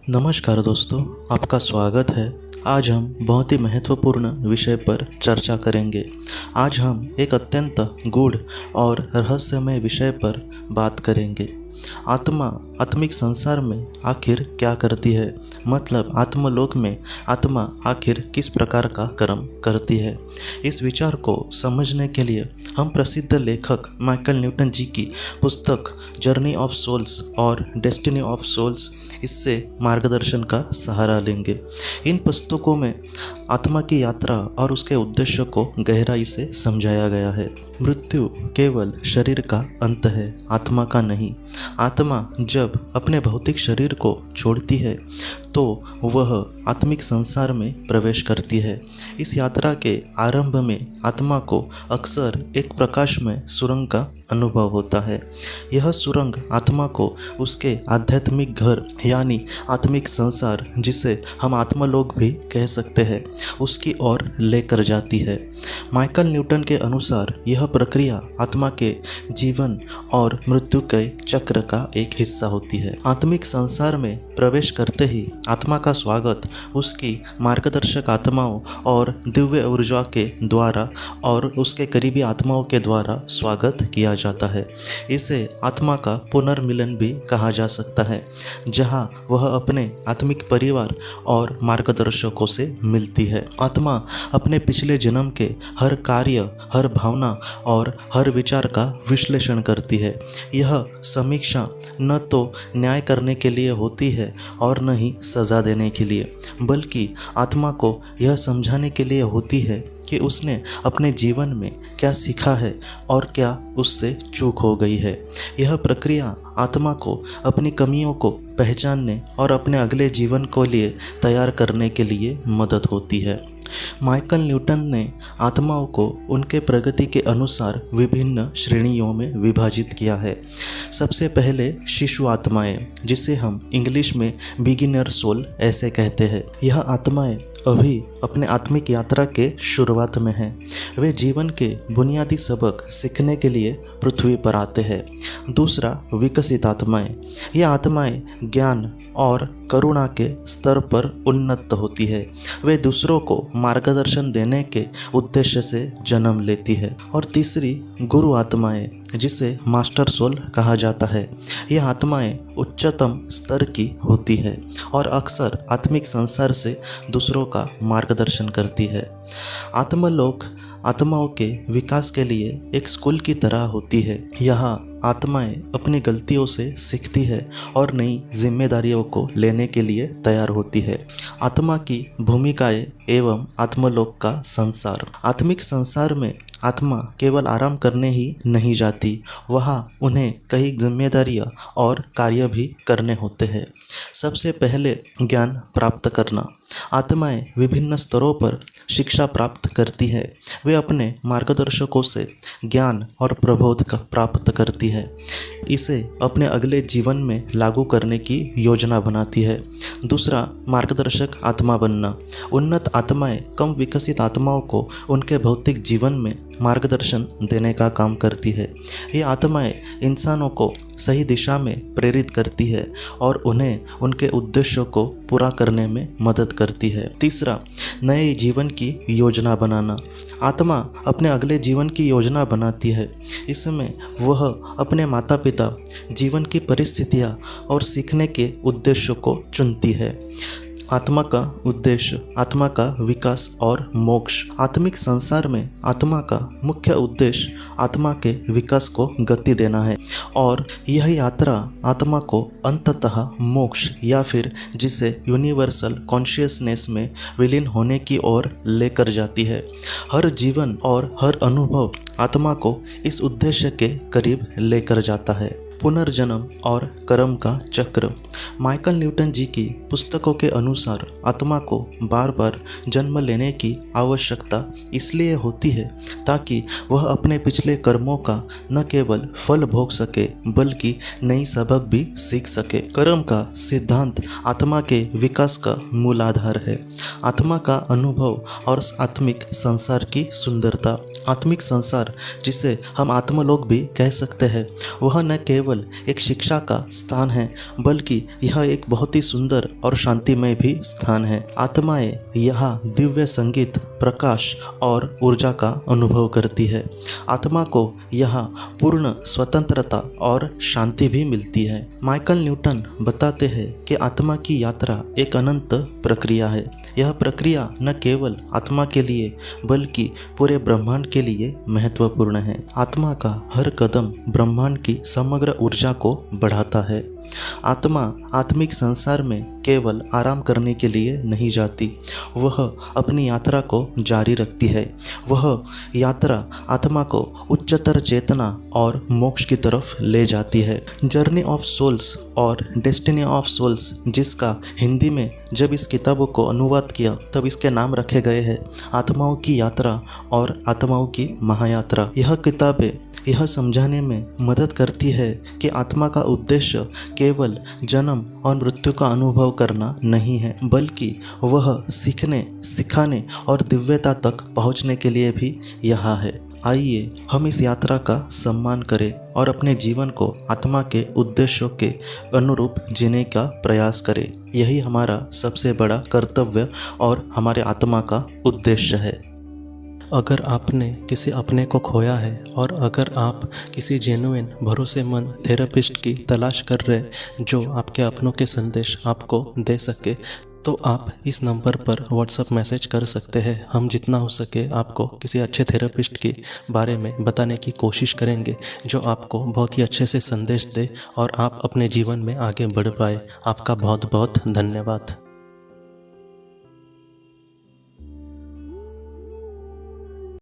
नमस्कार दोस्तों, आपका स्वागत है। आज हम बहुत ही महत्वपूर्ण विषय पर चर्चा करेंगे। आज हम एक अत्यंत गूढ़ और रहस्यमय विषय पर बात करेंगे। आत्मा आत्मिक संसार में आखिर क्या करती है, मतलब आत्मलोक में आत्मा आखिर किस प्रकार का कर्म करती है। इस विचार को समझने के लिए हम प्रसिद्ध लेखक माइकल न्यूटन जी की पुस्तक जर्नी ऑफ सोल्स और डेस्टिनी ऑफ सोल्स इससे मार्गदर्शन का सहारा लेंगे। इन पुस्तकों में आत्मा की यात्रा और उसके उद्देश्य को गहराई से समझाया गया है। मृत्यु केवल शरीर का अंत है, आत्मा का नहीं। आत्मा जब अपने भौतिक शरीर को छोड़ती है तो वह आत्मिक संसार में प्रवेश करती है। इस यात्रा के आरंभ में आत्मा को अक्सर एक प्रकाशमय सुरंग का अनुभव होता है। यह सुरंग आत्मा को उसके आध्यात्मिक घर यानी आत्मिक संसार, जिसे हम आत्मलोक भी कह सकते हैं, उसकी ओर लेकर जाती है। माइकल न्यूटन के अनुसार यह प्रक्रिया आत्मा के जीवन और मृत्यु के चक्र का एक हिस्सा होती है। आत्मिक संसार में प्रवेश करते ही आत्मा का स्वागत उसकी मार्गदर्शक आत्माओं और दिव्य ऊर्जा के द्वारा और उसके करीबी आत्माओं के द्वारा स्वागत किया जाता है। इसे आत्मा का पुनर्मिलन भी कहा जा सकता है, जहां वह अपने आत्मिक परिवार और मार्गदर्शकों से मिलती है। आत्मा अपने पिछले जन्म के हर कार्य, हर भावना और हर विचार का विश्लेषण करती है। यह समीक्षा न तो न्याय करने के लिए होती है और न ही सजा देने के लिए, बल्कि आत्मा को यह समझाने के लिए होती है कि उसने अपने जीवन में क्या सीखा है और क्या उससे चूक हो गई है। यह प्रक्रिया आत्मा को अपनी कमियों को पहचानने और अपने अगले जीवन को लिए तैयार करने के लिए मदद होती है। माइकल न्यूटन ने आत्माओं को उनके प्रगति के अनुसार विभिन्न श्रेणियों में विभाजित किया है। सबसे पहले शिशु आत्माएं, जिसे हम इंग्लिश में बिगिनर सोल ऐसे कहते हैं। यह आत्माएं अभी अपने आत्मिक यात्रा के शुरुआत में हैं। वे जीवन के बुनियादी सबक सीखने के लिए पृथ्वी पर आते हैं। दूसरा, विकसित आत्माएं। ये आत्माएं ज्ञान और करुणा के स्तर पर उन्नत होती है। वे दूसरों को मार्गदर्शन देने के उद्देश्य से जन्म लेती है। और तीसरी, गुरु आत्माएं, जिसे मास्टर सोल कहा जाता है। यह आत्माएं उच्चतम स्तर की होती है और अक्सर आत्मिक संसार से दूसरों का मार्गदर्शन करती है। आत्मलोक आत्माओं के विकास के लिए एक स्कूल की तरह होती है। यहाँ आत्माएं अपनी गलतियों से सीखती है और नई जिम्मेदारियों को लेने के लिए तैयार होती है। आत्मा की भूमिकाएं एवं आत्मलोक का संसार। आत्मिक संसार में आत्मा केवल आराम करने ही नहीं जाती, वहाँ उन्हें कई जिम्मेदारियाँ और कार्य भी करने होते हैं। सबसे पहले, ज्ञान प्राप्त करना। आत्माएं विभिन्न स्तरों पर शिक्षा प्राप्त करती है। वे अपने मार्गदर्शकों से ज्ञान और प्रबोध प्राप्त करती है। इसे अपने अगले जीवन में लागू करने की योजना बनाती है। दूसरा, मार्गदर्शक आत्मा बनना। उन्नत आत्माएं कम विकसित आत्माओं को उनके भौतिक जीवन में मार्गदर्शन देने का काम करती है। ये आत्माएं इंसानों को सही दिशा में प्रेरित करती है और उन्हें उनके उद्देश्यों को पूरा करने में मदद करती है। तीसरा, नए जीवन की योजना बनाना। आत्मा अपने अगले जीवन की योजना बनाती है। इसमें वह अपने माता पिता, जीवन की परिस्थितियाँ और सीखने के उद्देश्यों को चुनती है। आत्मा का उद्देश्य, आत्मा का विकास और मोक्ष। आत्मिक संसार में आत्मा का मुख्य उद्देश्य आत्मा के विकास को गति देना है और यह यात्रा आत्मा को अंततः मोक्ष या फिर जिसे यूनिवर्सल कॉन्शियसनेस में विलीन होने की ओर लेकर जाती है। हर जीवन और हर अनुभव आत्मा को इस उद्देश्य के करीब लेकर जाता है। पुनर्जन्म और कर्म का चक्र। माइकल न्यूटन जी की पुस्तकों के अनुसार आत्मा को बार बार जन्म लेने की आवश्यकता इसलिए होती है ताकि वह अपने पिछले कर्मों का न केवल फल भोग सके बल्कि नई सबक भी सीख सके। कर्म का सिद्धांत आत्मा के विकास का मूल आधार है। आत्मा का अनुभव और आत्मिक संसार की सुंदरता आत्मिक संसार, जिसे हम आत्मलोक भी कह सकते हैं, वह न केवल एक शिक्षा का स्थान है बल्कि यह एक बहुत ही सुंदर और शांतिमय भी स्थान है। आत्माएं यहाँ दिव्य संगीत, प्रकाश और ऊर्जा का अनुभव करती है। आत्मा को यहाँ पूर्ण स्वतंत्रता और शांति भी मिलती है। माइकल न्यूटन बताते हैं कि आत्मा की यात्रा एक अनंत प्रक्रिया है। यह प्रक्रिया न केवल आत्मा के लिए बल्कि पूरे ब्रह्मांड के लिए महत्वपूर्ण है। आत्मा का हर कदम ब्रह्मांड की समग्र ऊर्जा को बढ़ाता है। आत्मा आत्मिक संसार में केवल आराम करने के लिए नहीं जाती, वह अपनी यात्रा को जारी रखती है। वह यात्रा आत्मा को उच्चतर चेतना और मोक्ष की तरफ ले जाती है। जर्नी ऑफ सोल्स और डेस्टिनी ऑफ सोल्स, जिसका हिंदी में जब इस किताबों को अनुवाद किया तब इसके नाम रखे गए हैं आत्माओं की यात्रा और आत्माओं की महायात्रा। यह किताबें यह समझाने में मदद करती है कि आत्मा का उद्देश्य केवल जन्म और मृत्यु का अनुभव करना नहीं है, बल्कि वह सीखने, सिखाने और दिव्यता तक पहुंचने के लिए भी यहाँ है। आइए हम इस यात्रा का सम्मान करें और अपने जीवन को आत्मा के उद्देश्यों के अनुरूप जीने का प्रयास करें। यही हमारा सबसे बड़ा कर्तव्य और हमारे आत्मा का उद्देश्य है। अगर आपने किसी अपने को खोया है और अगर आप किसी जेन्युइन भरोसेमंद थेरेपिस्ट की तलाश कर रहे जो आपके अपनों के संदेश आपको दे सके, तो आप इस नंबर पर व्हाट्सएप मैसेज कर सकते हैं। हम जितना हो सके आपको किसी अच्छे थेरेपिस्ट के बारे में बताने की कोशिश करेंगे जो आपको बहुत ही अच्छे से संदेश दे और आप अपने जीवन में आगे बढ़ पाए। आपका बहुत बहुत धन्यवाद।